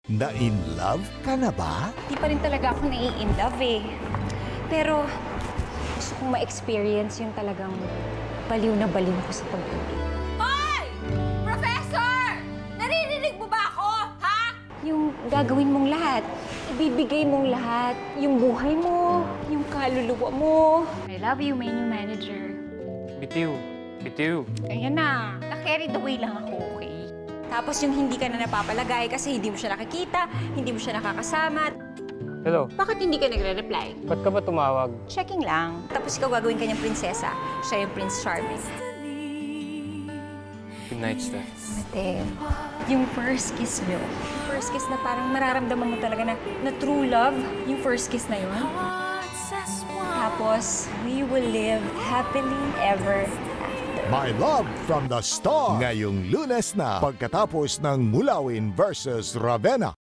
Na-in love ka na ba? Di pa rin talaga ako nai-in-love eh. Pero gusto kong ma-experience yung talagang baliw na baliw ko sa pag-ibig. Hoy! Professor! Naririnig mo ba ako, ha? Yung gagawin mong lahat, ibibigay mong lahat, yung buhay mo, yung kaluluwa mo. I love you, my new manager. Bitiw. Bitiw. Ayan na, na-carried away lang ako, okay? Tapos yung hindi ka na napapalagay kasi hindi mo siya nakikita, hindi mo siya nakakasama. Hello, Bakit hindi ka nagre-reply? ba't ka ba tumawag? Checking lang. Tapos ikaw gagawin kanyang prinsesa. Siya yung Prince Charming. Good night, Steph. Mateo, yung first kiss nyo. Yung first kiss na parang mararamdaman mo talaga na true love. Yung first kiss na yun. Tapos, we will live happily ever after. My Love from the Star. Ngayong Lunes na pagkatapos ng Mulawin versus Ravenna.